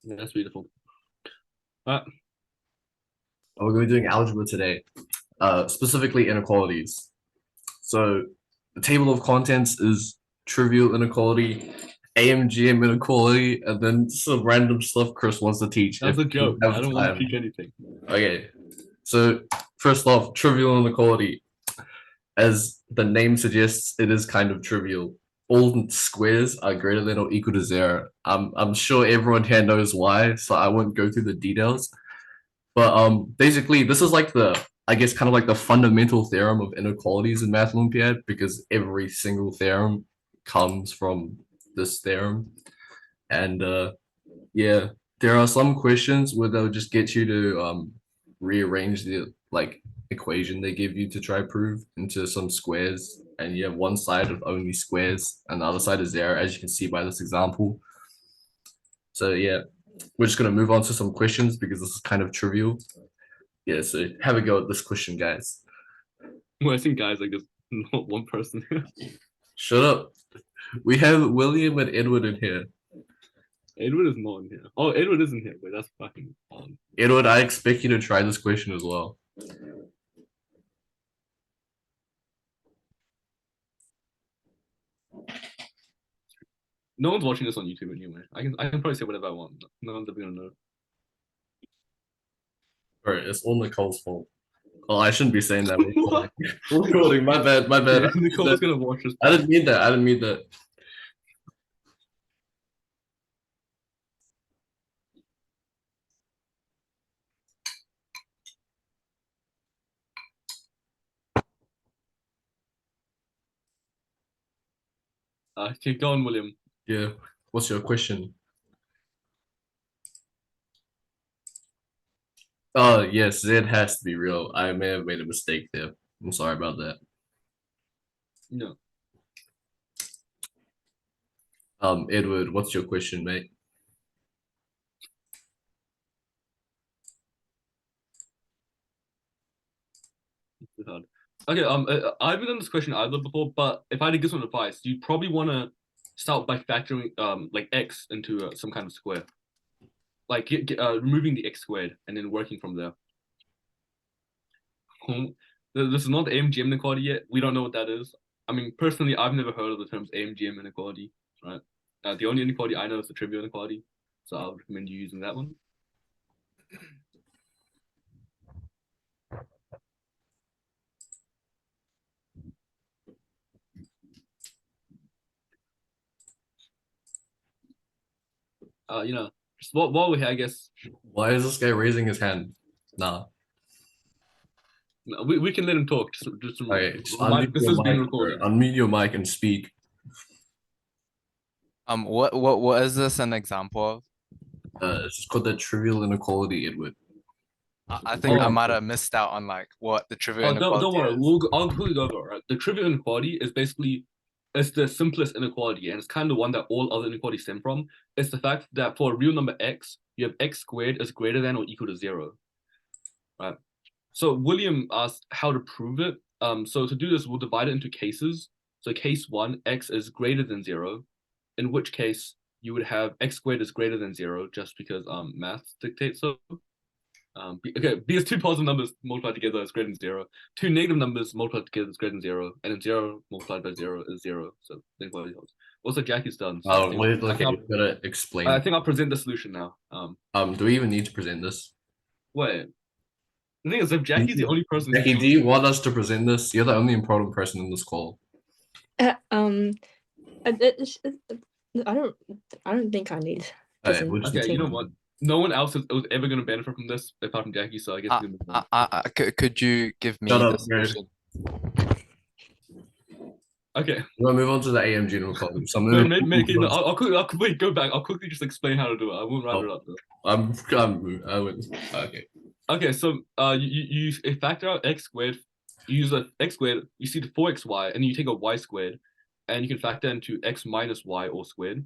That's beautiful. Uh, We're going to be doing algebra today, specifically inequalities. So the table of contents is trivial inequality, AMGM inequality, and then some random stuff Chris wants to teach that's if a we joke. I have don't want to time. teach anything. Okay, so first off, trivial inequality. As the name suggests, it is kind of trivial. All squares are greater than or equal to zero. I'm sure everyone here knows why, so I won't go through the details. But basically, this is like the I guess kind of like the fundamental theorem of inequalities in Math Olympiad because every single theorem comes from this theorem. And yeah, there are some questions where they'll just get you to rearrange the like equation they give you to try prove into some squares, and you have one side of only squares and the other side is zero, as you can see by this example. So yeah, we're just gonna move on to some questions because this is kind of trivial. Yeah, so have a go at this question, guys. Well, I think guys like there's not one person here. Shut up. We have William and Edward in here. Edward is not in here. Oh, Edward isn't here. Wait, that's fucking odd. Edward, I expect you to try this question as well. No one's watching this on YouTube anyway. I can probably say whatever I want. No one's ever gonna know. All right, it's all Nicole's fault. Oh, I shouldn't be saying that. What? We're recording. My bad. My bad. Yeah, Nicole's gonna watch this I back. didn't mean that. I didn't mean that. Keep going, William. Yeah. What's your question? Oh, yes, Z has to be real. I may have made a mistake there. I'm sorry about that. No. Edward, what's your question, mate? It's hard. Okay, I haven't done this question either before, but if I had to give some advice, you'd probably want to start by factoring like x into some kind of square, like removing the x squared and then working from there. This is not the AMGM inequality yet. We don't know what that is. I mean, personally, I've never heard of the terms AMGM inequality, right? The only inequality I know is the trivial inequality, so I would recommend you using that one. Just while we're here, I guess Why is this guy raising his hand? Nah. we can let him talk. Just Okay, just remind, unmute this your is being mic, bro. recorded. Unmute your mic and speak. What is this an example of? It's just called the trivial inequality, Edward. I think I Oh, might have missed out on like what the trivial don't inequality worry. is. I'll quickly go over it. Right? The trivial inequality is basically it's the simplest inequality, and it's kind of the one that all other inequalities stem from. It's the fact that for a real number x, you have x squared is greater than or equal to zero. Right. So William asked how to prove it. So to do this, we'll divide it into cases. So case one, x is greater than zero, in which case you would have x squared is greater than zero, just because math dictates so. Okay, because two positive numbers multiplied together is greater than zero. Two negative numbers multiplied together is greater than zero, and then zero multiplied by zero is zero. So inequality holds. Also, Jackie's done. So Wait, I okay, think you gotta I explain. think I'll present the solution now. Do we even need to present this? Wait. The thing is, if Jackie's the only person who's Jackie, do chosen, you want us to present this? You're the only important person in this call. Uh, um, I, I don't, I don't think I need Alright, we'll just okay, you know what? No one else was ever going to benefit from this apart from Jackie. So I guess we can move on. Could you give shut me the up, guys. solution? Okay, We'll move on to the AMG inequality. So I'm wait, gonna no, wait, go back. I'll quickly just explain how to do it. I won't write it oh, up though. I would okay. Okay, so you factor out x squared, you use a x squared, you see the 4xy, and you take a y squared, and you can factor into x minus y all squared.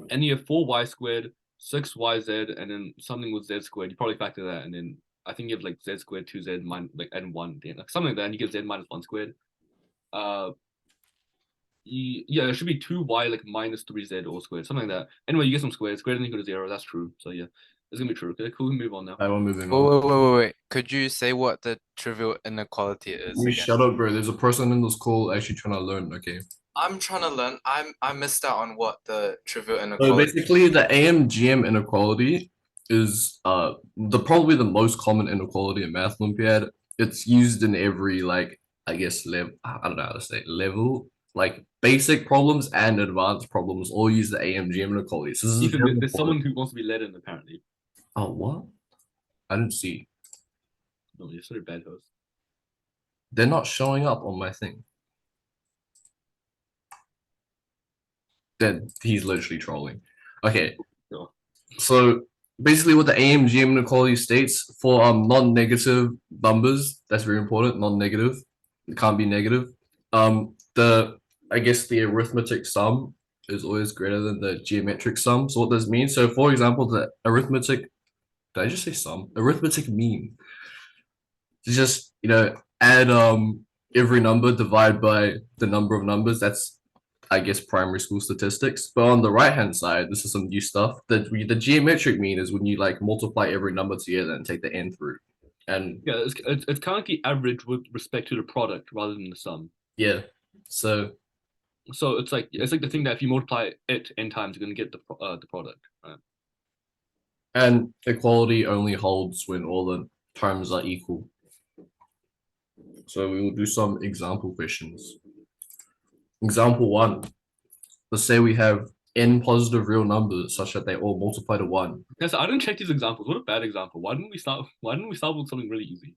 And you have 4y squared, 6yz, and then something with z squared. You probably factor that, and then I think you have like z squared, 2z minus like and 1, then like something like that, and you get z minus 1 squared. Uh Yeah, it should be 2y like minus 3z all squared, something like that. Anyway, you get some squares greater than or equal to 0. That's true. So yeah, it's gonna be true. Okay, cool. We move on now. I want moving Wait, on. wait, wait, wait, wait. Could you say what the trivial inequality is You again? shut up, bro. There's a person in this call actually trying to learn. Okay. I'm trying to learn. I missed out on what the trivial So inequality. basically, the AM-GM inequality is probably the most common inequality in Math Olympiad. It's used in every like I guess level. I don't know how to say level. Like basic problems and advanced problems all use the AM-GM inequality. So this is Ethan, very there's important. someone who wants to be led in apparently. Oh what? I didn't see. No, you're sort of bad host. They're not showing up on my thing. Then he's literally trolling. Okay. No. So basically what the AM-GM inequality states for non-negative numbers, that's very important, non-negative. It can't be negative. The I guess the arithmetic sum is always greater than the geometric sum. So what does this mean? So for example, the arithmetic, did I just say sum? Arithmetic mean. It's just, add every number divide by the number of numbers. That's I guess primary school statistics. But on the right hand side, this is some new stuff. The geometric mean is when you like multiply every number together and take the n through. And Yeah, it's kind of like the average with respect to the product rather than the sum. yeah, so So it's like the thing that if you multiply it n times, you're gonna get the product. Right? and equality only holds when all the terms are equal. So we will do some example questions. Example one. Let's say we have n positive real numbers such that they all multiply to 1. Yes, I didn't check these examples. What a bad example. Why didn't we start with something really easy?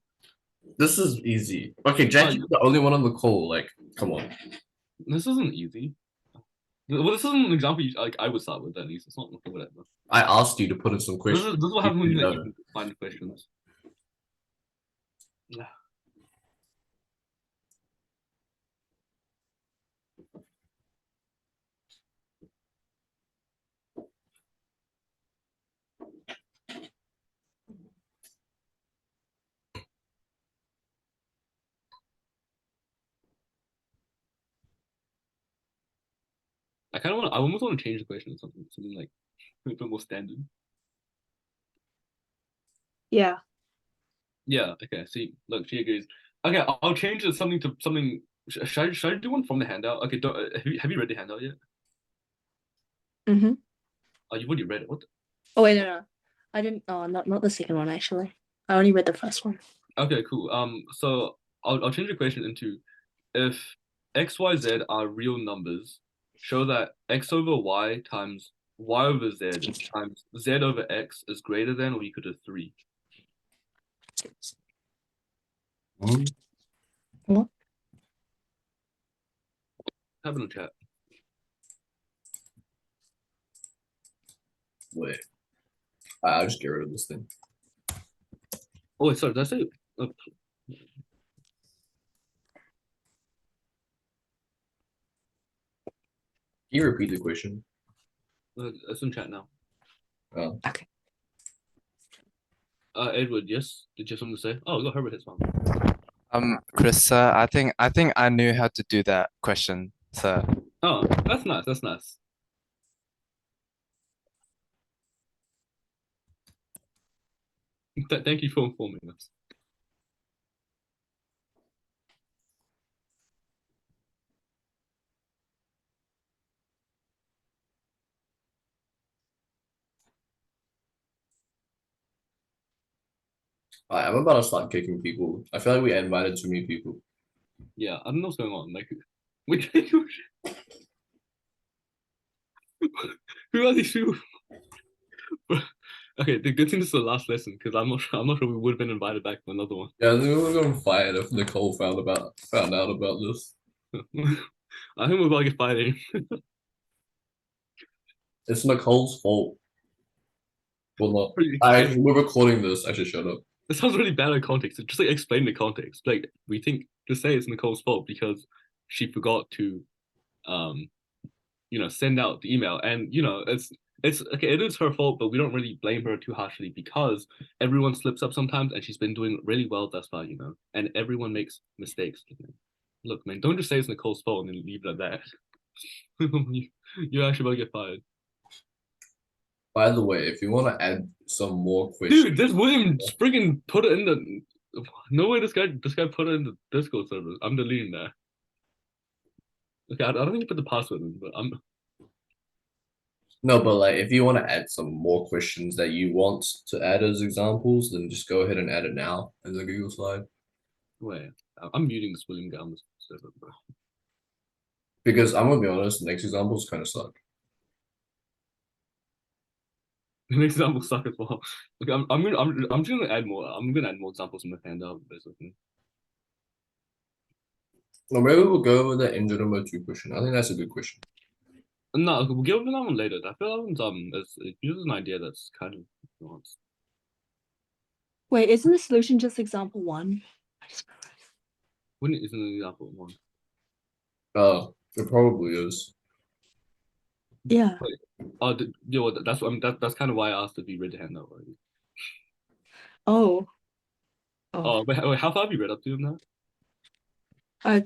This is easy. Okay, Jackie's the only one on the call. Like, come on. This isn't easy. Well, this isn't an example I would start with at least. It's not whatever. I asked you to put in some This questions. is what happens when You you know. can find questions. I almost want to change the question to something like a bit more standard. Yeah. Yeah. Okay. See, look, she agrees. Okay, I'll change it something to something. Should I do one from the handout? Okay. Have you read the handout yet? Mm-hmm. Oh, you've already read it. What? Oh wait, no. I didn't. Oh, not the second one actually. I only read the first one. Okay. Cool. So I'll change the question into if x, y, z are real numbers, show that x over y times y over z times z over x is greater than or equal to 3. What? Have it in the chat. Wait. I'll just get rid of this thing. Oh, wait, sorry. Did I say? Oh, Can you repeat the question? it's in chat now. Oh. Okay. Edward, yes. Did you have something to say? Oh, we got Herbert his mom. Chris, sir, I think I knew how to do that question, sir. Oh, that's nice. That's nice. Thank you for informing us. I'm about to start kicking people. I feel like we invited too many people. Yeah, I don't know what's going on. Like, which who are these people? Okay, the good thing this is the last lesson because I'm not sure we would have been invited back for another one. Yeah, I think we were gonna fired if Nicole found out about this. I think we're about to get fired. It's Nicole's fault. Well, not. Pretty- We're recording this. I should shut up. This sounds really bad in context. Just like explain the context. Like we think just say it's Nicole's fault because she forgot to send out the email. And it's okay, it is her fault, but we don't really blame her too harshly because everyone slips up sometimes and she's been doing really well thus far, and everyone makes mistakes. Look, man, don't just say it's Nicole's fault and then leave it at that. You're actually about to get fired. By the way, if you want to add some more questions, Dude, this William freaking put it in the. No way, this guy put it in the Discord server. I'm deleting that. Okay, I don't think you put the password in, but I'm. no, but like if you want to add some more questions that you want to add as examples, then just go ahead and add it now as a Google slide. Wait, I'm muting this William guy on this server, bro. Because I'm gonna be honest, the next examples kind of suck. The next example suck as well. Okay, I'm just gonna add more. I'm gonna add more examples from the handout, basically. Or maybe we'll go over the engine number 2 question. I think that's a good question. No, we'll get over that one later. I feel that one's it uses an idea that's kind of nuanced. Wait, isn't the solution just example 1? I just realized. When it isn't an example one. It probably is. Yeah. Oh, you know, that's what that's kind of why I asked if you read the handout already. Oh. Oh, wait, how far have you read up to in that? I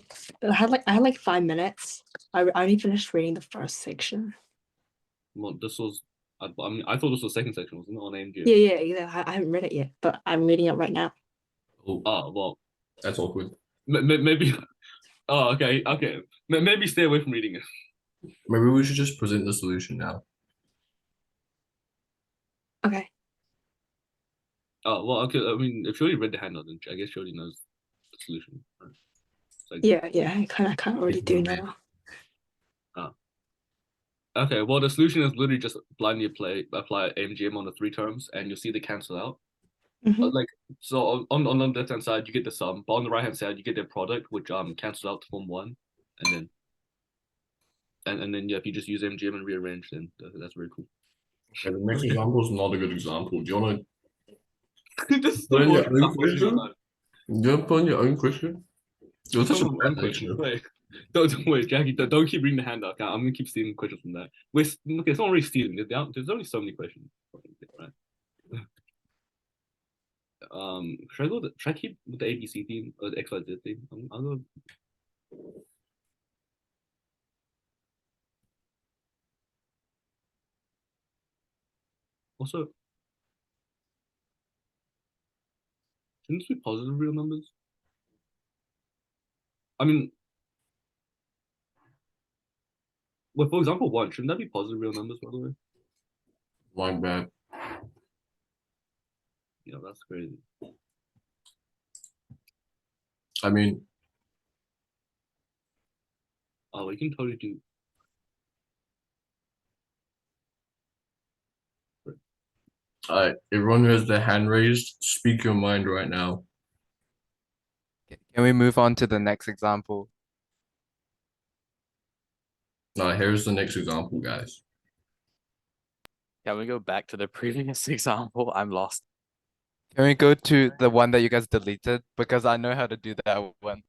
had like 5 minutes. I only finished reading the first section. Well, this was. I mean, I thought this was the second section, wasn't it? On AMG. Yeah. I haven't read it yet, but I'm reading it right now. Oh, Well, that's awkward. maybe. Oh, okay. Maybe stay away from reading it. Maybe we should just present the solution now. Okay. Oh, well, okay. I mean, if she already read the handout, then I guess she already knows the solution. Right? Like, Yeah, I kind of already do now. okay, well, the solution is literally just blindly apply AMGM on the 3 terms, and you'll see they cancel out. Mhm. Like, so on the left hand side you get the sum, but on the right hand side you get their product, which cancels out to form 1, and then yeah, if you just use MGM and rearrange, then that's very cool. Okay, the next example is not a good example. Do you want This is to the put in your worst own example I've seen question? in my life. Do you want to put in your own question? You're such a Come on, bad one question. lecturer. Wait, don't wait, Jackie. Don't keep reading the handout. Okay? I'm gonna keep stealing questions from that. Wait, okay, it's not really stealing. There's only so many questions. Right? Should I keep with the ABC theme or the XYZ theme? I'll go. Also, shouldn't this be positive real numbers? I mean, well, for example, 1, shouldn't that be positive real numbers, by the way? My bad. Yeah, that's crazy. I mean, Oh, we can totally do. everyone who has their hand raised, speak your mind right now. Can we move on to the next example? Here's the next example, guys. Can we go back to the previous example? I'm lost. Can we go to the one that you guys deleted? Because I know how to do that one.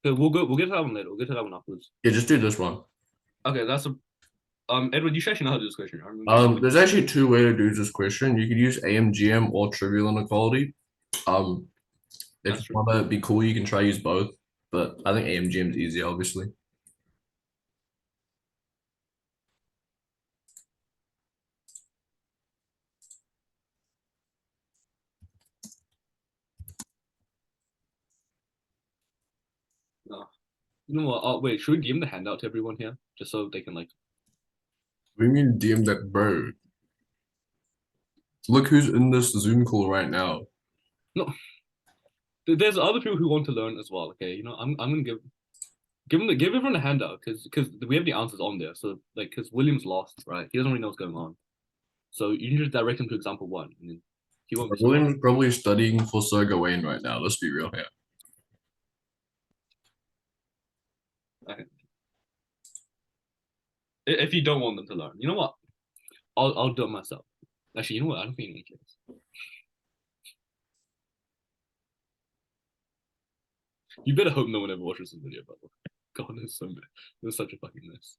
Okay, we'll get to that one later. We'll get to that one afterwards. Yeah, just do this one. Okay, that's a Edward, you should actually know how to do this question. I remember. There's actually 2 ways to do this question. You could use AMGM or trivial inequality. If That's you true. want to be cool, you can try use both. But I think AMGM is easier, obviously. No. You know what? Wait, should we DM the handout to everyone here? Just so they can like. We mean DM that bro. Look who's in this Zoom call right now. No. There's other people who want to learn as well, okay? You know, I'm gonna give everyone a handout because we have the answers on there. So like because William's lost, right? He doesn't really know what's going on. So you can just direct him to example 1 and then he won't be so lost. William's probably studying for Sir Gawain right now. Let's be real here. Okay. If you don't want them to learn, you know what? I'll do it myself. Actually, you know what? I don't think anyone cares. You better hope no one ever watches this video, by the way. God, there's such a fucking mess.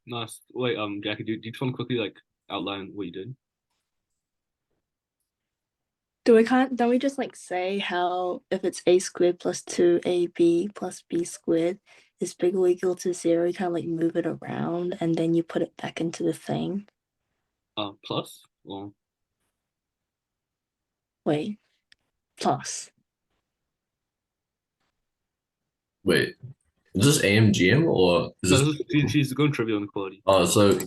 Nice. Wait, Jackie, do you just want to quickly like outline what you did? Don't we just like say how if it's a squared plus 2ab plus b squared is bigger or equal to 0, you kind of like move it around and then you put it back into the thing. Plus or Wait, plus. Wait, is this AMGM or is no, this? this is she's going trivial inequality. Oh, so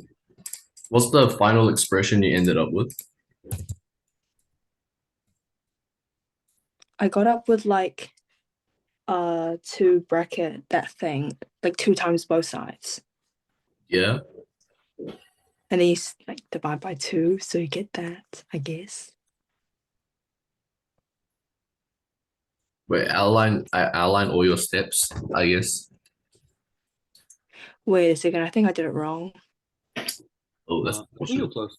what's the final expression you ended up with? I got up with like to bracket that thing like 2 times both sides. Yeah. And then you like divide by 2, so you get that, I guess. Wait, outline all your steps, I guess. Wait a second, I think I did it wrong. Oh, that's I think you're close.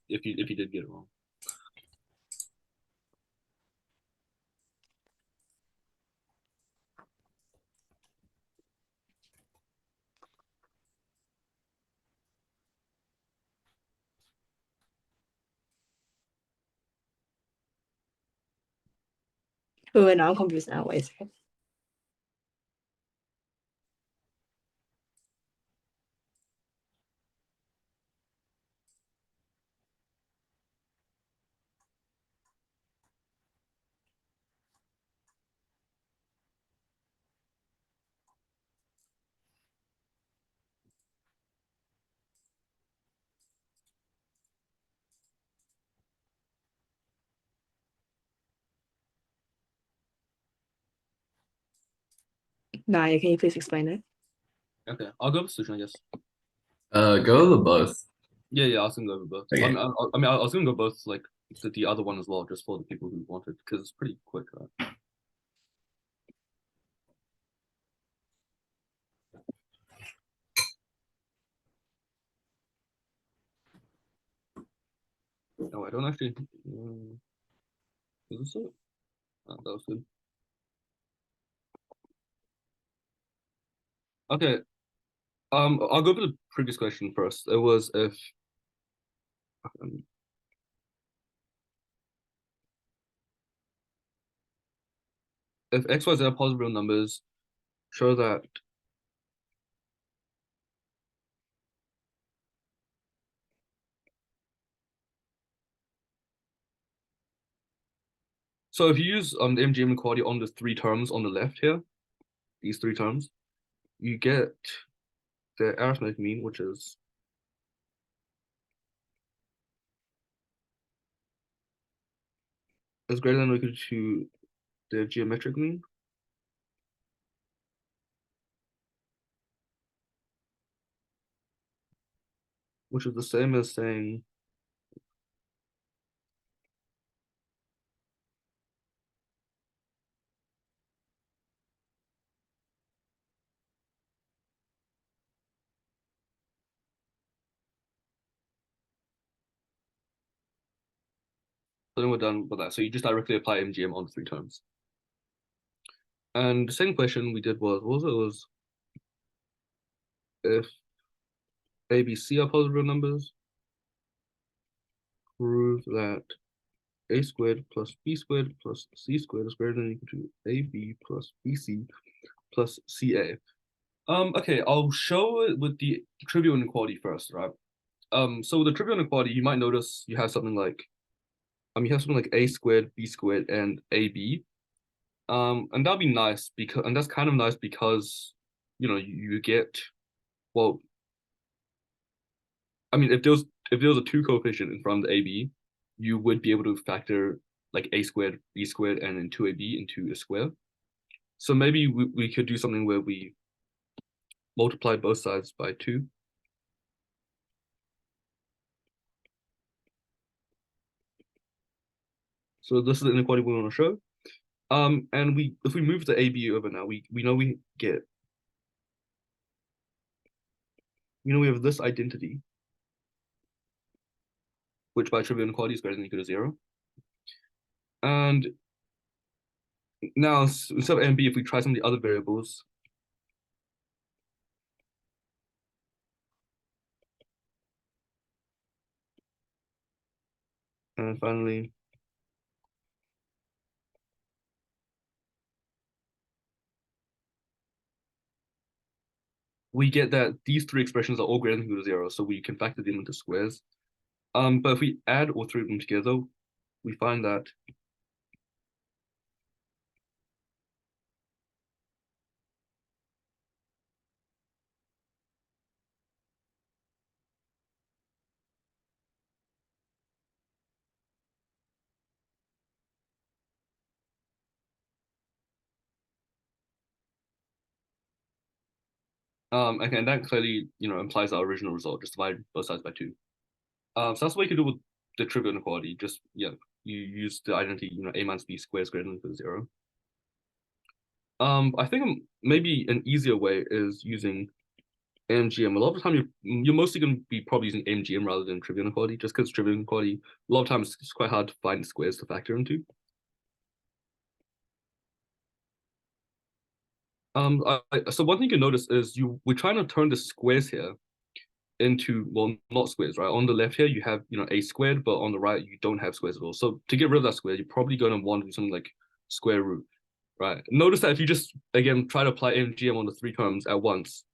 If you did get it wrong. Oh, wait, now I'm confused now. Wait a second. Naya, can you please explain it? Okay, I'll go with solution, I guess. Go over both. Yeah, I was gonna go with both. Okay. I was gonna go both like the other one as well, just for the people who wanted, because it's pretty quick, right? No, I don't actually. Is this it? Oh, that was good. Okay. I'll go with the previous question first. It was um, if x, y, z are positive real numbers, show that so if you use the MGM inequality on the 3 terms on the left here, these 3 terms, you get the arithmetic mean, which is greater than or equal to the geometric mean. Which is the same as saying so then we're done with that. So you just directly apply MGM on the 3 terms. And the second question we did was, what was it? It was if A, B, C are positive real numbers, prove that A squared plus B squared plus C squared is greater than or equal to AB plus BC plus CA. Okay, I'll show it with the trivial inequality first, right? So with the trivial inequality, you might notice you have something like A squared, B squared, and AB. And that'll be nice because, and that's kind of nice because, you get, well, I mean, if there was a 2 coefficient in front of the AB, you would be able to factor like A squared, B squared, and then 2AB into a square. So maybe we could do something where we multiply both sides by 2. So this is the inequality we want to show. And if we move the AB over now, we know we have this identity, which by trivial inequality is greater than or equal to 0. And now instead of A and B, if we try some of the other variables, And finally, we get that these three expressions are all greater than or equal to 0, so we can factor them into squares. But if we add all three of them together, we find that and that clearly, implies our original result, just divide both sides by 2. So that's what you can do with the trivial inequality. Just, you use the identity, a minus b squared is greater than or equal to 0. I think maybe an easier way is using MGM. A lot of the time, you're mostly going to be probably using MGM rather than trivial inequality, just because trivial inequality, a lot of times it's quite hard to find squares to factor into. So one thing you can notice is we're trying to turn the squares here into, well, not squares, right? On the left here, you have, a squared, but on the right, you don't have squares at all. So to get rid of that square, you're probably going to want to do something like square root, right? Notice that if you just, again, try to apply MGM on the 3 terms at once,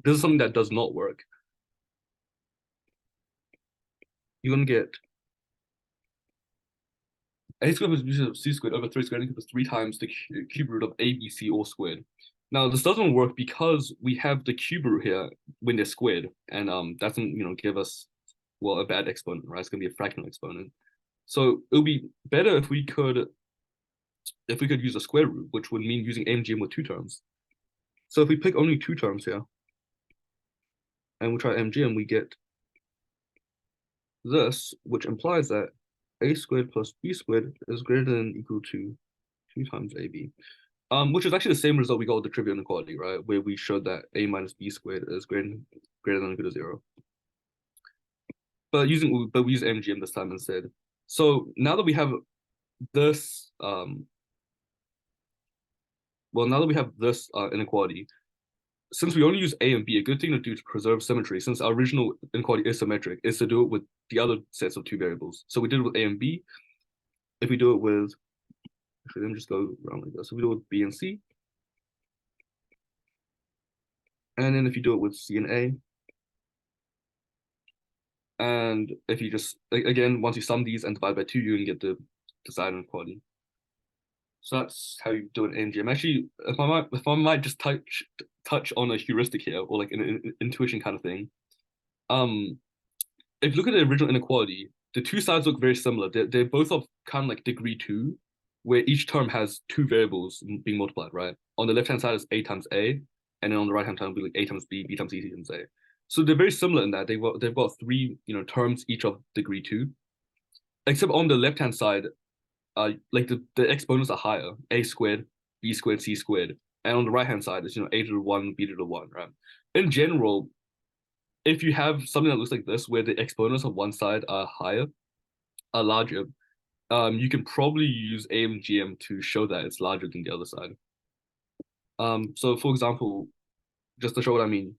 this is something that does not work. You're going to get a squared plus c squared over 3 squared equals 3 times the cube root of abc all squared. Now this doesn't work because we have the cube root here when they're squared, and that doesn't give us, well, a bad exponent, right? It's gonna be a fractional exponent. So it would be better if we could use a square root, which would mean using MGM with 2 terms. So if we pick only 2 terms here, and we try MGM, we get this, which implies that a squared plus b squared is greater than or equal to 2 times ab. Which is actually the same result we got with the trivial inequality, right? Where we showed that a minus b squared is greater than or equal to 0. But we use MGM this time instead. So now that we have this, inequality, since we only use a and b, a good thing to do to preserve symmetry, since our original inequality is symmetric, is to do it with the other sets of 2 variables. So we did it with a and b. If we do it with, actually, let me just go around like this. So we do it with b and c. And then if you do it with c and a, and if you just, again, once you sum these and divide by 2, you can get the desired inequality. So that's how you do it in MGM. Actually, if I might just touch on a heuristic here, or like an intuition kind of thing. If you look at the original inequality, the 2 sides look very similar. They're both of kind of like degree 2, where each term has 2 variables being multiplied, right? On the left-hand side is a times a, and then on the right-hand side will be like a times b, b times c, c times a. So they're very similar in that they've got 3 terms each of degree 2, except on the left-hand side, like the exponents are higher, a squared, b squared, c squared, and on the right-hand side is a to the 1, b to the 1, right? In general, if you have something that looks like this, where the exponents on one side are larger, you can probably use AMGM to show that it's larger than the other side. So for example, just to show what I mean,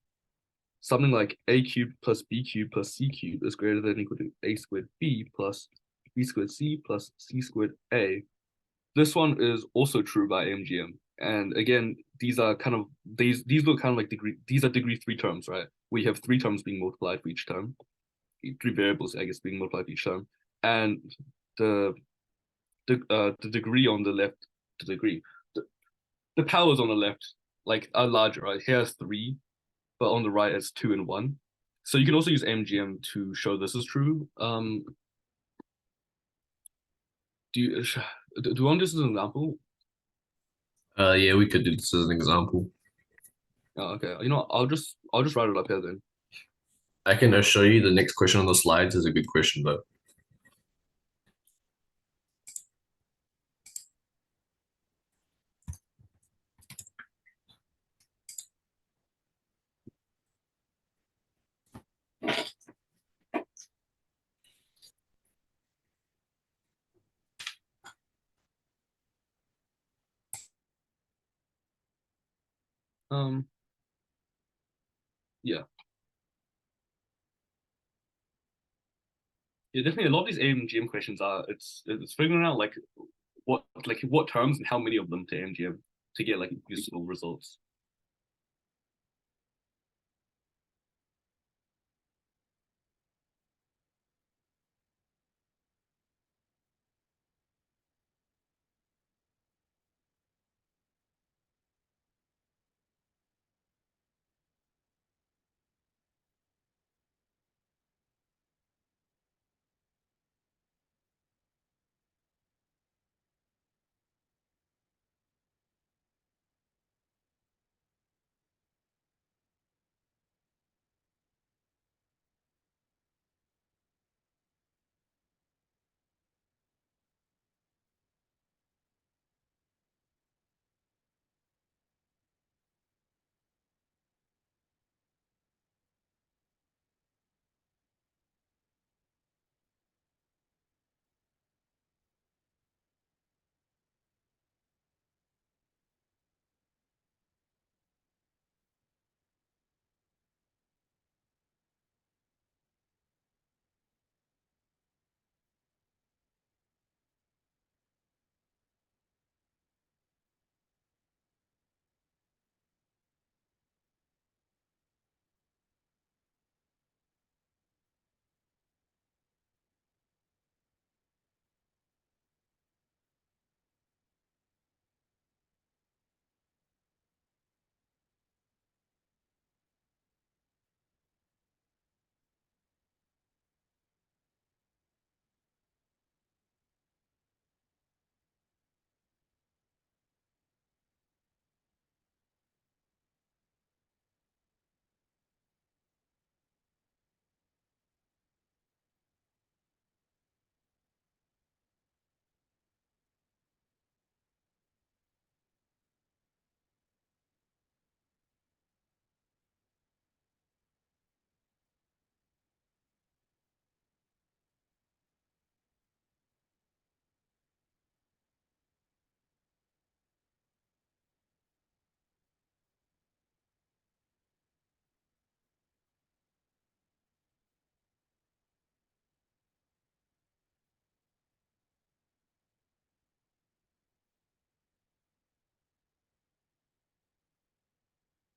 something like a cubed plus b cubed plus c cubed is greater than or equal to a squared b plus b squared c plus c squared a. This one is also true by AMGM. And again, these look kind of like these are degree 3 terms, right? We have 3 terms being multiplied for each term, 3 variables, I guess, being multiplied for each term. And the degree on the left, the powers on the left, like, are larger, right? Here's 3, but on the right it's 2 and 1. So you can also use MGM to show this is true. Do you want this as an example? Yeah, we could do this as an example. Oh, okay. I'll just write it up here then. I can assure you the next question on the slides is a good question though. Yeah. Yeah, definitely. A lot of these AMGM questions are it's figuring out like what terms and how many of them to AMGM to get like useful results.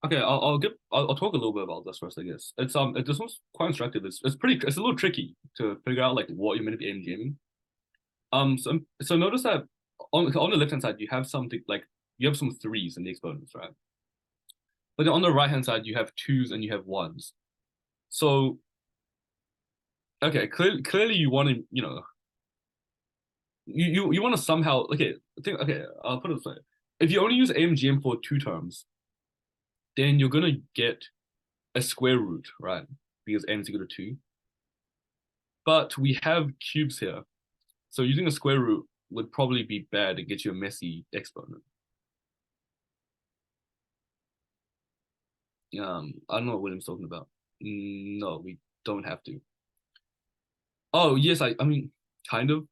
Okay, I'll talk a little bit about this first, I guess. This one's quite instructive. It's a little tricky to figure out like what you're meant to be AMGMing. So notice that on the left hand side you have something like you have some threes in the exponents, right? But then on the right hand side you have twos and you have ones. So okay, clearly you want to, you want to somehow I'll put it this way. If you only use AMGM for two terms, then you're gonna get a square root, right? Because n is equal to 2. But we have cubes here. So using a square root would probably be bad to get you a messy exponent. I don't know what William's talking about. No, we don't have to. Oh, yes, I mean, kind of.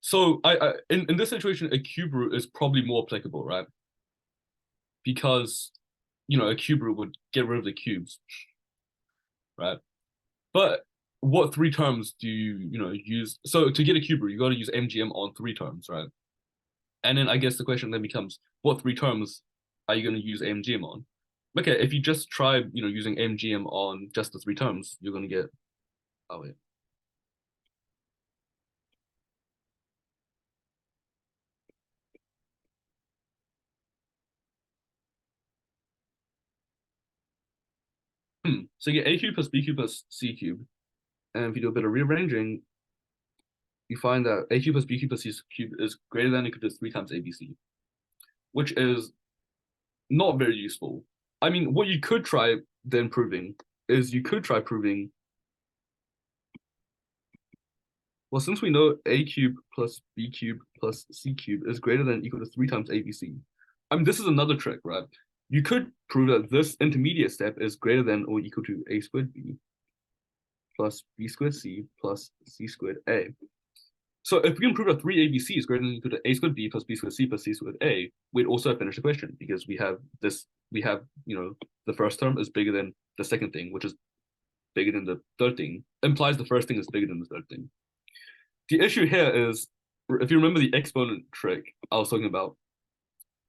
So in this situation, a cube root is probably more applicable, right? Because, a cube root would get rid of the cubes, right? But what three terms do you use? So to get a cube root, you got to use MGM on three terms, right? And then I guess the question then becomes, what three terms are you going to use MGM on? Okay, if you just try, using MGM on just the three terms, you're going to get, oh wait. So you get a cube plus b cube plus c cube. And if you do a bit of rearranging, you find that a cube plus b cube plus c cube is greater than or equal to 3 times abc, which is not very useful. I mean, what you could try then proving is well, since we know a cube plus b cube plus c cube is greater than or equal to 3 times abc, I mean, this is another trick, right? You could prove that this intermediate step is greater than or equal to a squared b plus b squared c plus c squared a. So if we can prove that 3abc is greater than or equal to a squared b plus b squared c plus c squared a, we'd also have finished the question because we have the first term is bigger than the second thing, which is bigger than the third thing implies the first thing is bigger than the third thing. The issue here is, if you remember the exponent trick I was talking about,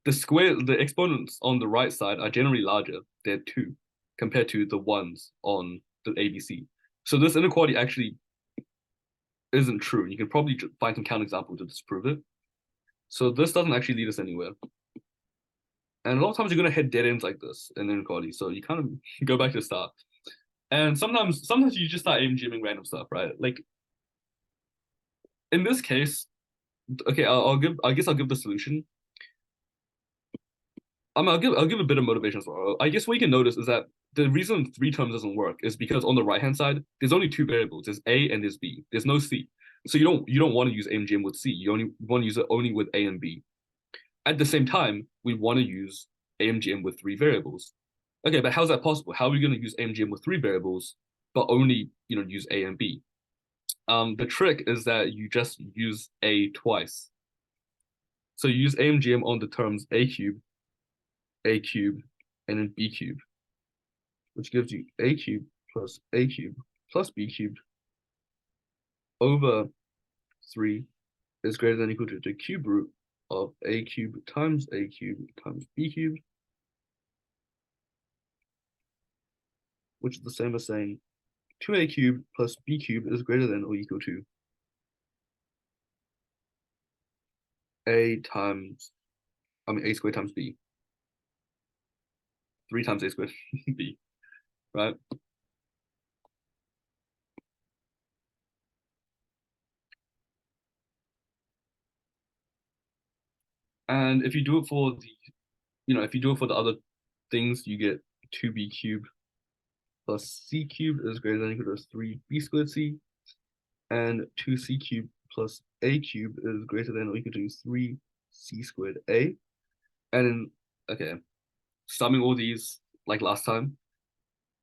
the exponents on the right side are generally larger. They're 2 compared to the ones on the ABC. So this inequality actually isn't true. You can probably find some counterexample to disprove it. So this doesn't actually lead us anywhere. And a lot of times you're gonna hit dead ends like this in inequality. So you kind of go back to the start. And sometimes you just start AMGing random stuff, right? Like in this case, okay, I guess I'll give the solution. I'll give a bit of motivation as well. I guess what you can notice is that the reason 3 terms doesn't work is because on the right hand side there's only 2 variables. There's A and there's B. There's no C. So you don't want to use AMGM with C. You only want to use it only with A and B. At the same time, we want to use AMGM with 3 variables. Okay, but how's that possible? How are we going to use AMGM with 3 variables, but only use A and B? The trick is that you just use A twice. So you use AMGM on the terms A cubed, and then B cubed, which gives you A cubed plus B cubed over 3 is greater than or equal to the cube root of A cubed times B cubed, which is the same as saying 2A cubed plus B cubed is greater than or equal to A squared times B. 3 times A squared B, right? And if you do it for the other things, you get 2B cubed plus C cubed is greater than or equal to 3B squared C, and 2C cubed plus A cubed is greater than or equal to 3C squared A. And then, okay, summing all these like last time,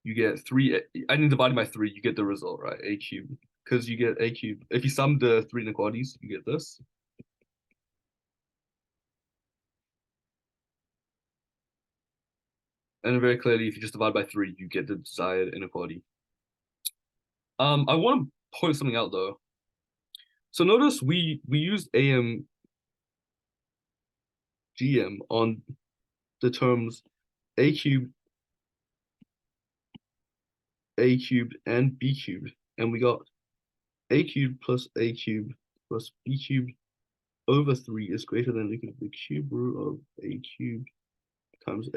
you get 3, and then dividing by 3, you get the result, right? A cubed, because you get A cubed. If you sum the 3 inequalities, you get this. And very clearly, if you just divide by 3, you get the desired inequality. I want to point something out though. So notice we used AMGM on the terms A cubed, and B cubed, and we got A cubed plus B cubed over 3 is greater than or equal to the cube root of A cubed times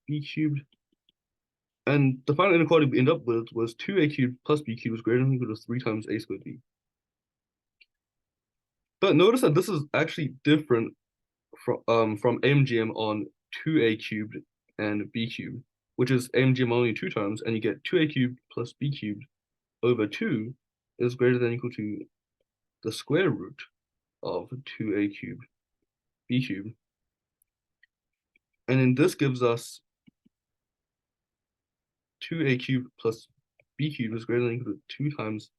B cubed. And the final inequality we end up with was 2A cubed plus B cubed is greater than or equal to 3 times A squared B. But notice that this is actually different from AMGM on 2A cubed and B cubed, which is AMGM only 2 terms, and you get 2A cubed plus B cubed over 2 is greater than or equal to the square root of 2A cubed B cubed. And then this gives us 2A cubed plus B cubed is greater than or equal to 2 times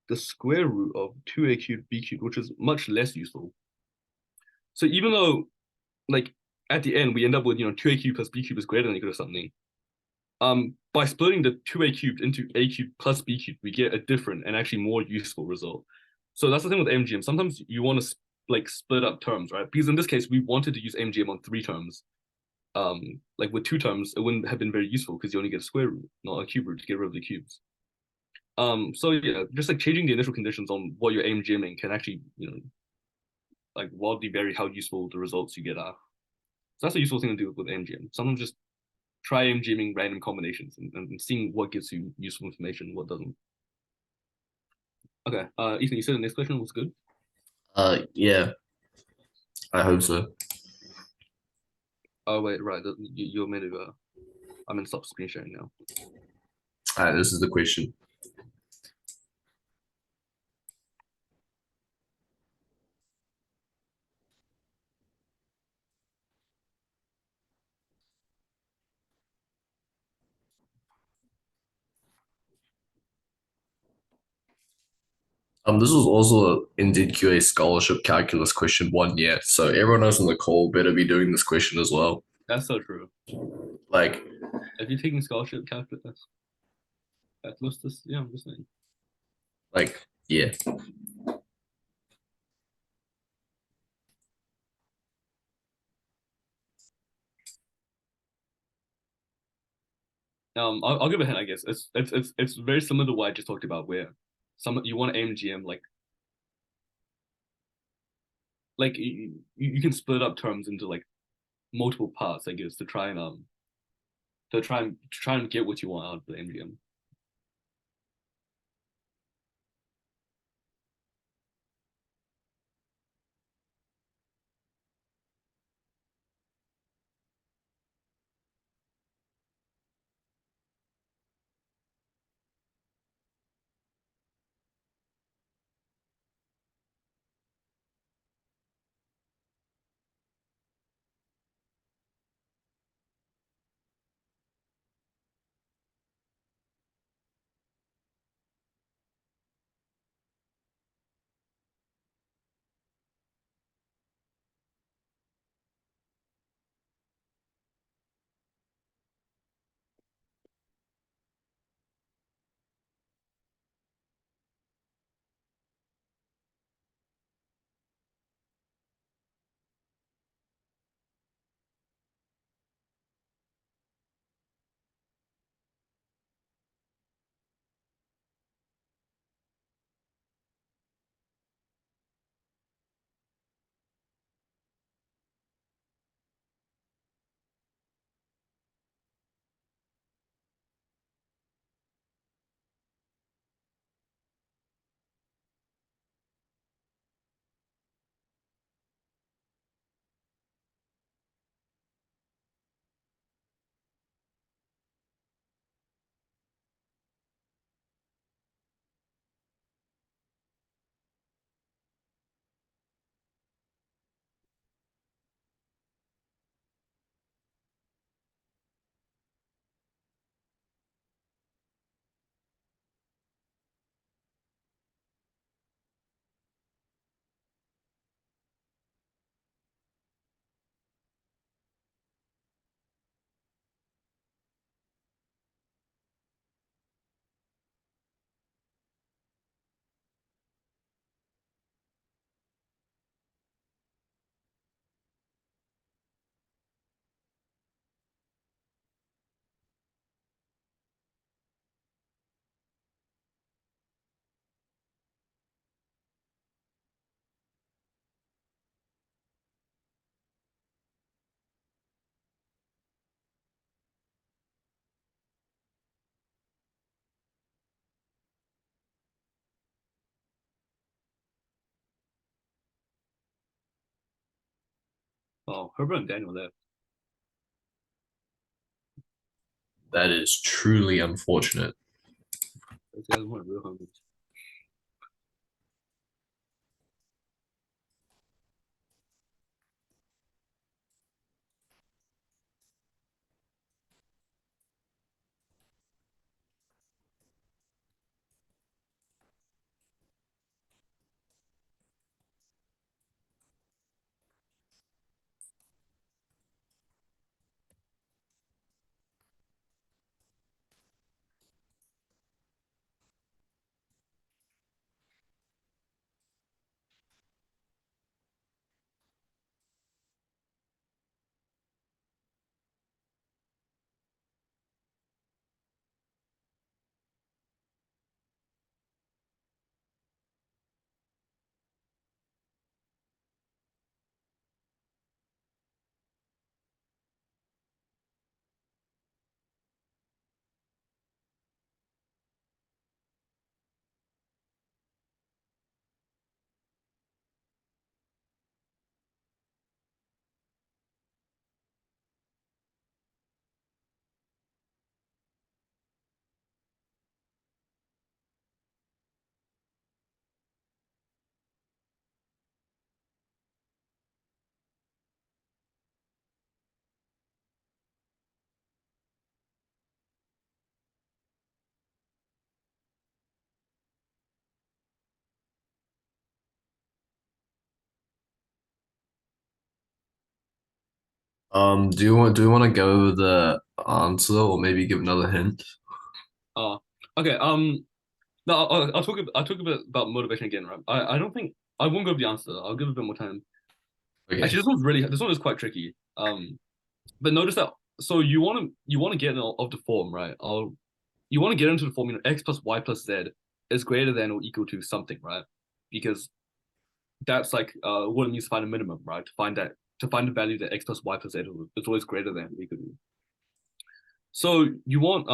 the square root of 2A cubed B cubed, which is much less useful. So even though, like, at the end, we end up with, 2A cubed plus B cubed is greater than or equal to something, by splitting the 2A cubed into A cubed plus B cubed, we get a different and actually more useful result. So that's the thing with MGM. Sometimes you want to split up terms, right? Because in this case, we wanted to use MGM on 3 terms. Like with 2 terms, it wouldn't have been very useful because you only get a square root, not a cube root to get rid of the cubes. So yeah, just like changing the initial conditions on what you're MGMing can actually, like wildly vary how useful the results you get are. So that's a useful thing to do with MGM. Sometimes just try MGMing random combinations and seeing what gives you useful information, what doesn't. Okay, Ethan, you said the next question was good? Yeah, I hope so. Oh wait, right, you're meant to I'm gonna stop screen sharing now. All right, this is the question. This was also a Indeed QA scholarship calculus question 1 year, so everyone else on the call better be doing this question as well. That's so true. Like, Have you taken scholarship calculus? At least this, yeah, I'm just saying. Like, yeah. I'll give a hint, I guess. It's very similar to what I just talked about, where some you want AMGM like you can split up terms into like multiple parts, I guess, to try and get what you want out of the MGM. Oh, Herbert and Daniel left. That is truly unfortunate. Those guys weren't real homies. Do you want to go over the answer or maybe give another hint? Uh Okay. No, I'll talk a bit about motivation again, right? I don't think I won't go with the answer. I'll give it a bit more time. Okay. Actually, this one is quite tricky. But notice that so you want to get of the form, right? You want to get into the form, x plus y plus z is greater than or equal to something, right? Because that's like what it means to find a minimum, right? To find the value that x plus y plus z is always greater than or equal to. So you want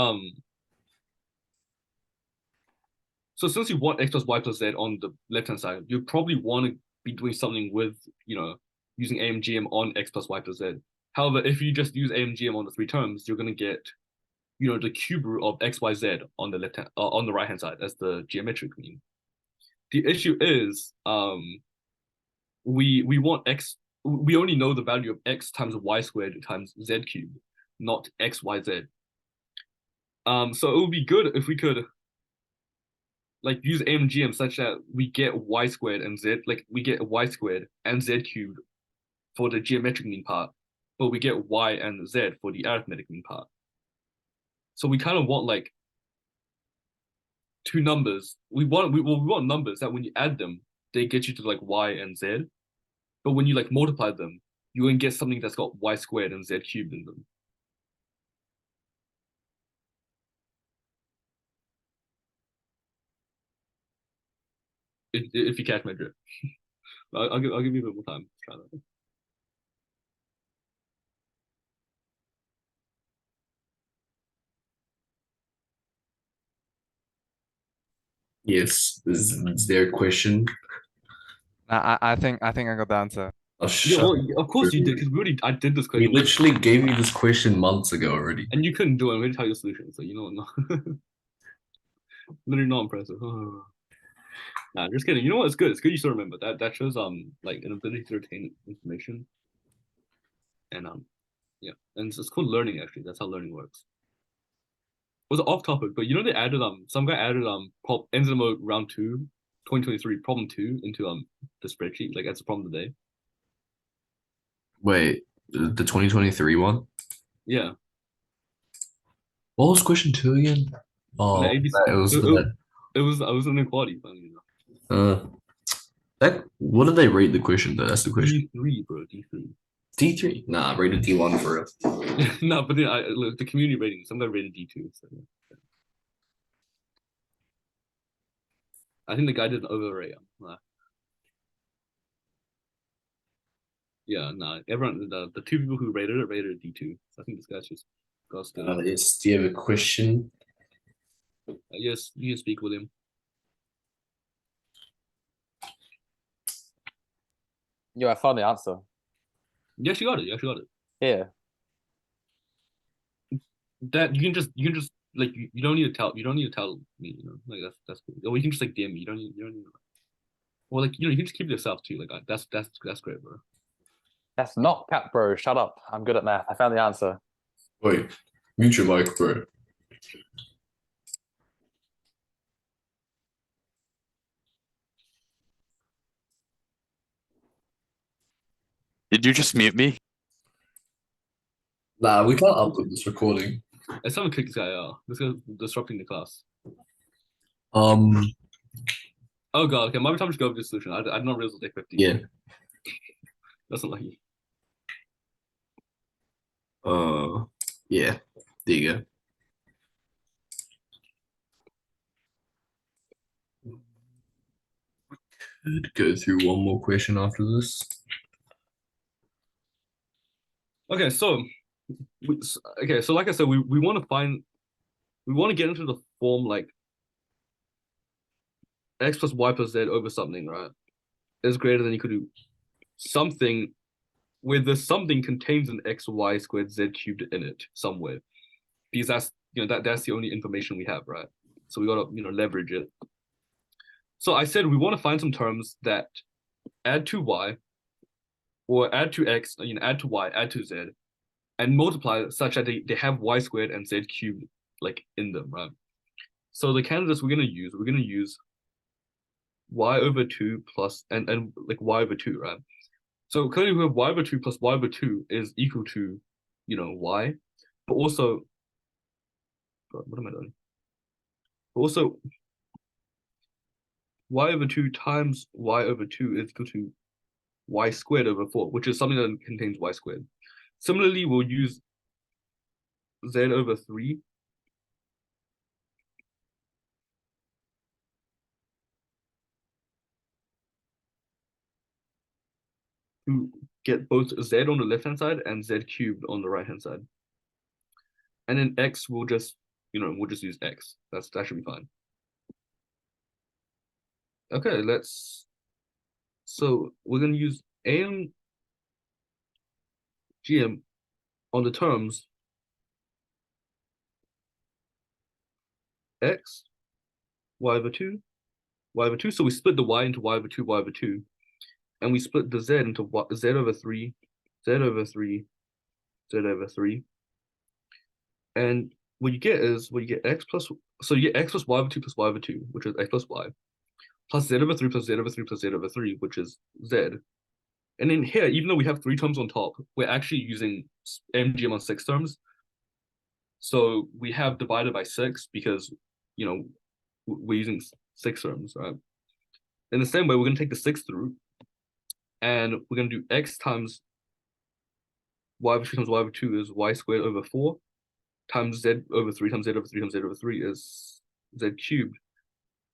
so since you want x plus y plus z on the left hand side, you probably want to be doing something with using AMGM on x plus y plus z. However, if you just use AMGM on the three terms, you're gonna get the cube root of x y z on the on the right hand side as the geometric mean. The issue is we want x. We only know the value of x times y squared times z cubed, not x y z. So it would be good if we could like use AMGM such that we get y squared and z, like we get y squared and z cubed for the geometric mean part, but we get y and z for the arithmetic mean part. So we kind of want like two numbers. We want numbers that when you add them, they get you to like y and z. But when you like multiply them, you can get something that's got y squared and z cubed in them. If you catch my drift, I'll give you a bit more time to try that. Yes, is there a question? I think I got the answer. Oh, Yeah, shut well, of course you did, because I did this We question, literally gave you this question months ago already. and you couldn't do it. I'm going to tell you a solution, so no, literally not impressive. Nah, just kidding. You know what? It's good. It's good you still remember that. That shows like an ability to retain information, and yeah, and it's called learning actually. That's how learning works. It was off topic, but they added some guy added ends of round 2, 2023 problem 2 into the spreadsheet like as a problem today. Wait, the 2023 one? Yeah, What was question 2 again? Oh, the ABC. it was It was an inequality, what did they rate the question though? That's the question. D3, bro, D3. D3? Nah, I rated D1 for it. No, but then look, the community rating, some guy rated D2. So, yeah. I think the guy did an overrate. Yeah, nah. Everyone, the two people who rated it D2. So I think this guy's just ghosted. Yes, do you have a question? Yes, you can speak with him. Yo, I found the answer. Yes, you got it. Yes, you got it. Yeah. That you can just like you don't need to tell me, like that's cool. Or you can just like DM me. You don't need or like you can just keep it yourself too. Like that's great, bro. That's not cap, bro. Shut up. I'm good at math. I found the answer. Wait, mute your mic, bro. Did you just mute me? Nah, we can't upload this recording. Let's have a kick this guy out. This guy's disrupting the class. Oh god, okay, maybe time to go over the solution. I did not realize it was day 50. Yeah. That's not lucky. Yeah. There you go. Could go through one more question after this. Okay, so like I said, we want to get into the form like x plus y plus z over something, right? Is greater than equal to something where the something contains an x y squared z cubed in it somewhere, because that's that's the only information we have, right? So we gotta leverage it. So I said we want to find some terms that add to y or add to x, add to y, add to z, and multiply such that they have y squared and z cubed like in them, right? So the candidates we're gonna use y over 2 plus and like y over 2, right? So clearly we have y over 2 plus y over 2 is equal to y, but also what am I doing? Also, y over 2 times y over 2 is equal to y squared over 4, which is something that contains y squared. Similarly, we'll use z over 3 to get both z on the left-hand side and z cubed on the right-hand side. And then x will just, we'll just use x. That should be fine. Okay, so we're gonna use a and gm on the terms x, y over 2, y over 2. So we split the y into y over 2, y over 2. And we split the z into z over 3, z over 3, z over 3. And what you get x plus, so you get x plus y over 2 plus y over 2, which is x plus y, plus z over 3 plus z over 3 plus z over 3, which is z. And then here, even though we have 3 terms on top, we're actually using MGM on 6 terms. So we have divided by 6 because, we're using 6 terms, right? In the same way, we're going to take the 6th root, and we're going to do x times y over 2 times y over 2 is y squared over 4 times z over 3 times z over 3 times z over 3 is z cubed.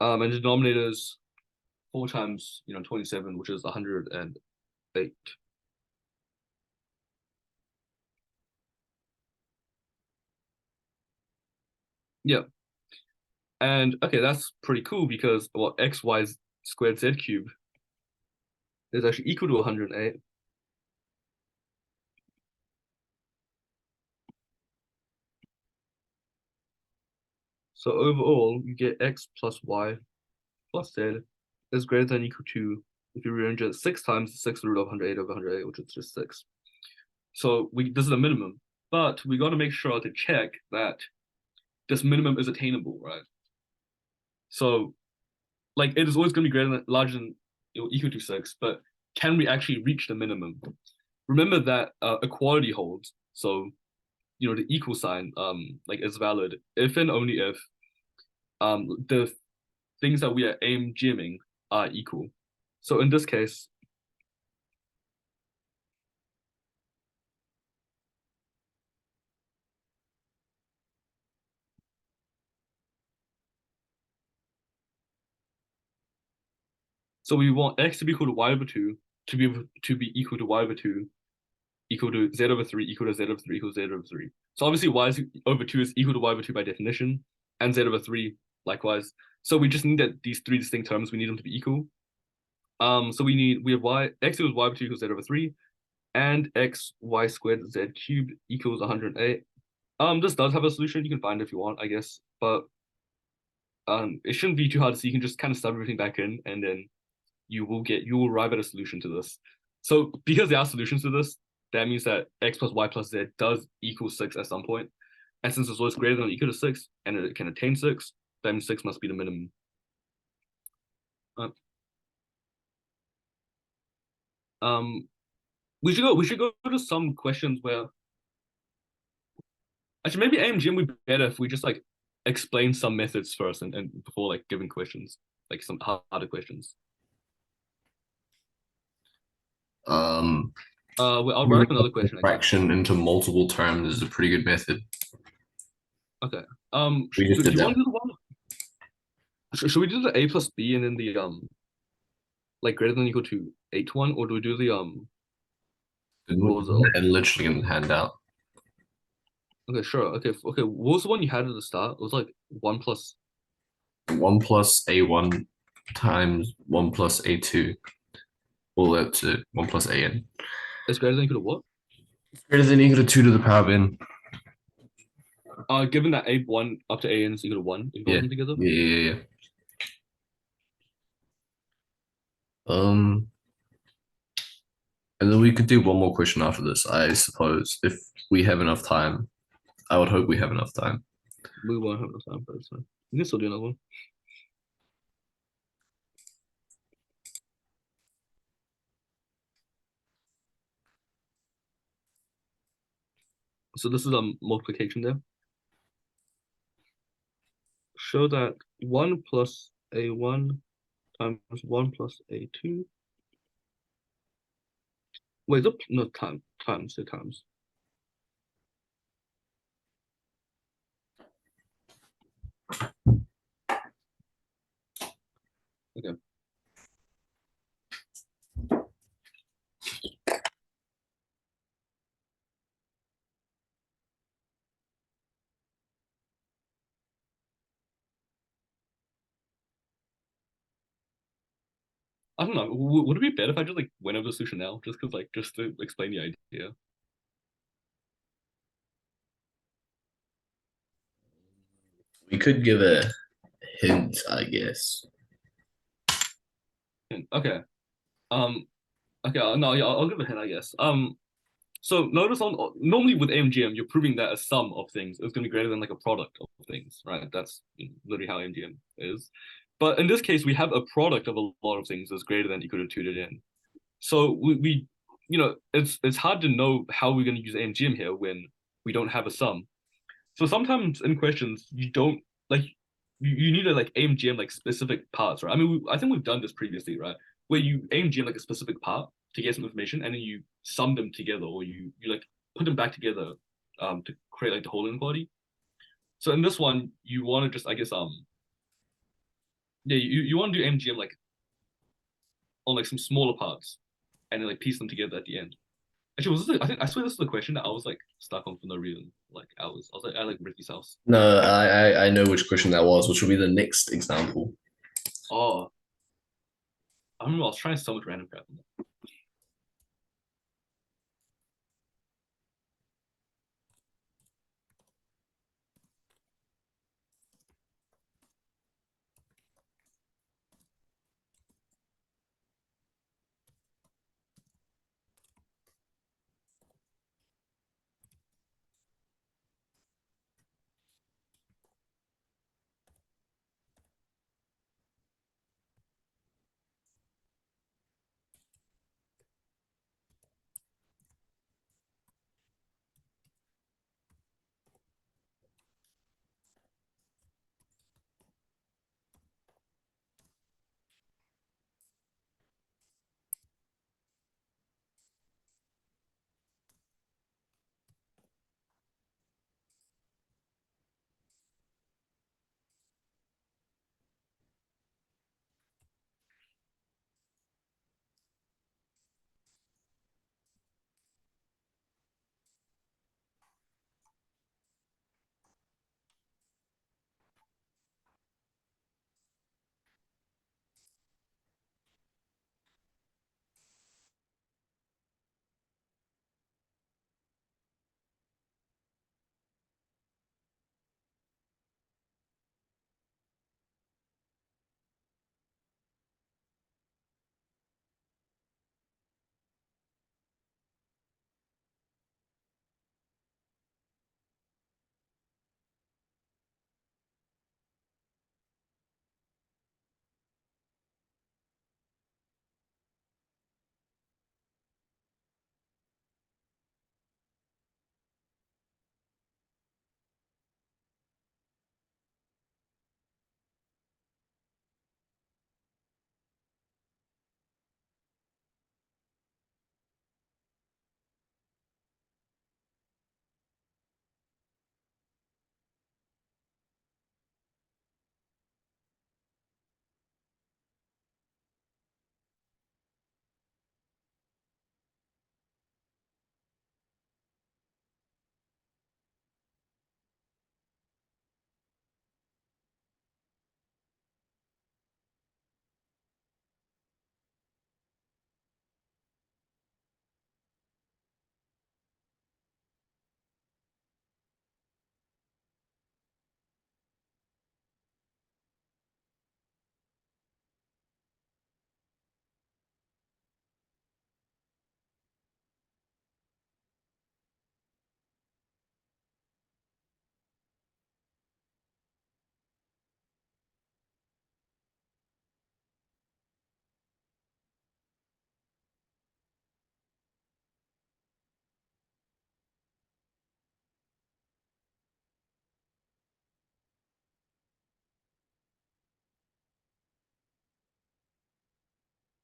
And the denominator is 4 times 27, which is 108. Yeah. And okay, that's pretty cool because x, y squared z cubed is actually equal to 108. So overall, you get x plus y plus z is greater than or equal to, if you rearrange it 6 times the 6th root of 108 over 108, which is just 6. So this is a minimum, but we got to make sure to check that this minimum is attainable, right? So, like, it is always going to be greater than, larger than, equal to 6, but can we actually reach the minimum? Remember that equality holds. So, the equal sign is valid if and only if the things that we are jamming are equal. So in this case, so we want x to be equal to y over 2 to be equal to y over 2 equal to z over 3 equal to z over 3 equal to z over 3. So obviously y over 2 is equal to y over 2 by definition, and z over 3 likewise. So we just need that these 3 distinct terms, we need them to be equal. So we have x equals y over 2 equals z over 3, and x y squared z cubed equals 108. This does have a solution. You can find it if you want, I guess, but it shouldn't be too hard to see. You can just kind of sub everything back in, and then you will arrive at a solution to this. So because there are solutions to this, that means that x plus y plus z does equal 6 at some point. And since it's always greater than or equal to 6, and it can attain 6, that means 6 must be the minimum. We should go to some questions where actually maybe AMGM would be better if we just explain some methods first and before giving questions, like some harder questions. I'll write up another question. Fraction into multiple terms is a pretty good method. Okay. We just do did you that. want to do the one? Should we do the a plus b and then the greater than or equal to 8 one, or do we do the what was it? And literally in the handout. Okay, sure. Okay. What was the one you had at the start? It was 1 plus 1 plus a1 times 1 plus a2 all the way up to 1 plus an. is greater than or equal to what? Greater than or equal to 2 to the power of n. Given that a1 up to an is equal to 1, you Yeah. them together. Yeah. And then we could do one more question after this, I suppose, if we have enough time. I would hope we have enough time. We won't have enough time for this one. You can still do another one. So this is multiplication there. show that 1 plus a1 times 1 plus a2. Wait, no, times. Okay. I don't know. Would it be better if I just like went over the solution now, just because like just to explain the idea? We could give a hint, I guess. Okay. Okay. No, yeah, I'll give a hint, I guess. So notice on normally with AMGM, you're proving that a sum of things is going to be greater than like a product of things, right? That's literally how AMGM is. But in this case, we have a product of a lot of things that's greater than equal to 2 to the n. So we it's hard to know how we're going to use AMGM here when we don't have a sum. So sometimes in questions you don't like you need to like AMGM like specific parts, right? I mean, I think we've done this previously, right? Where you AMGM like a specific part to get some information, and then you sum them together, or you like put them back together, to create like the whole inequality. So in this one, you want to just I guess yeah, you want to do AMGM like on like some smaller parts, and then like piece them together at the end. Actually, I swear this is the question that I was like stuck on for no reason. Like I was like I like Ricky's house. No, I know which question that was, which will be the next example. Oh, I remember I was trying so much random crap.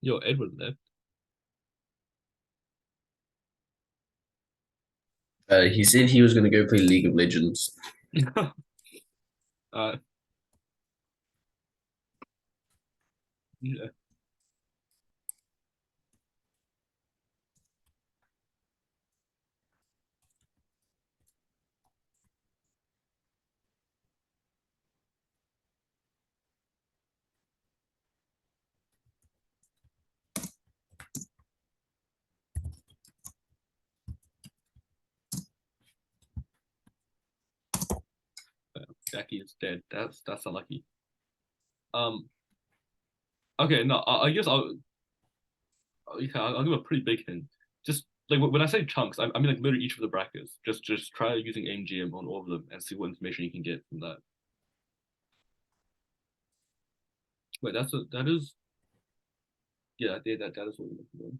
Yo, Edward left. He said he was gonna go play League of Legends. uh, yeah. Jackie is dead. That's unlucky. Okay, no, I guess I'll give a pretty big hint. Just like when I say chunks, I mean like literally each of the brackets. Just try using AIM-GM on all of them and see what information you can get from that. Wait, that is yeah, that is what we're looking for.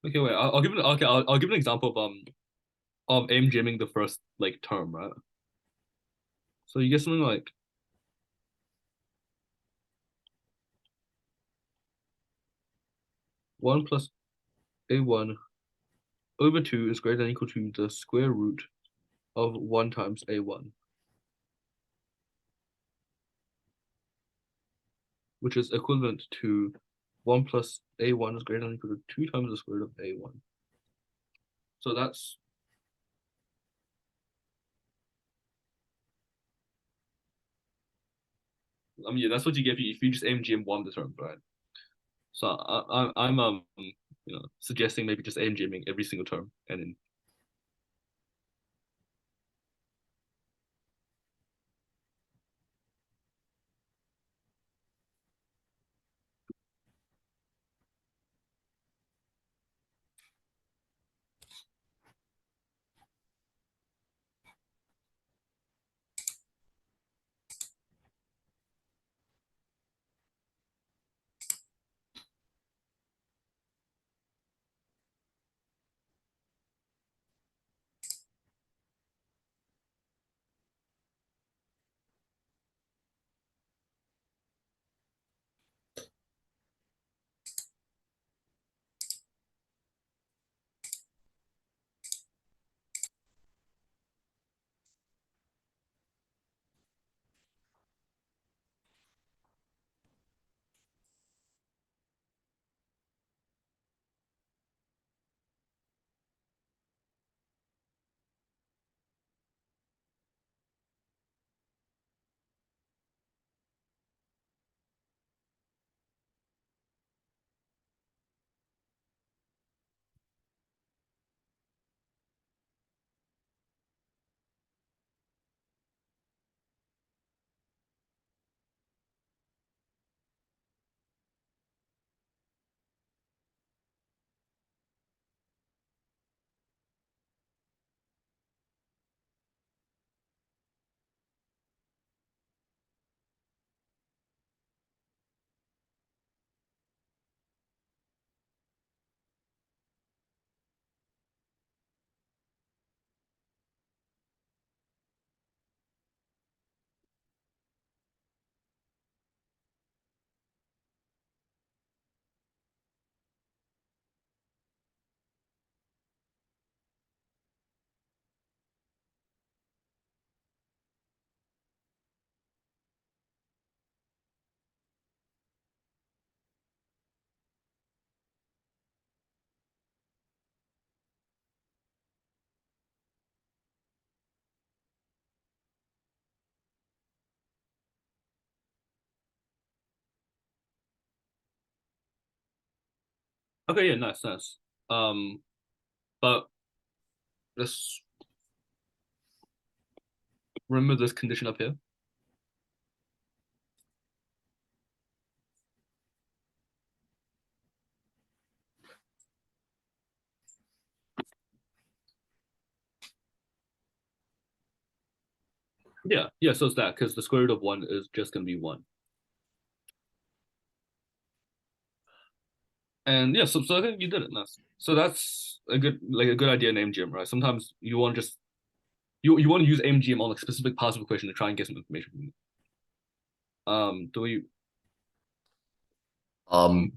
Okay, wait. I'll give an example of AIM-GMing the first like term, right? So you get something like 1 plus a1 over 2 is greater than or equal to the square root of 1 times a1, which is equivalent to 1 plus a1 is greater than or equal to 2 times the square root of a1. So that's I mean, yeah, that's what you get if you just AMGM one of the terms, right? So I'm suggesting maybe just AMGMing every single term and then. Okay, yeah, nice. But let's remember this condition up here. Yeah, so it's that because the square root of 1 is just gonna be 1. And yeah, so I think you did it. Nice. So that's a good idea named Jim, right? Sometimes you want to just you want to use MGM on like specific parts of a question to try and get some information from it. Do we Um,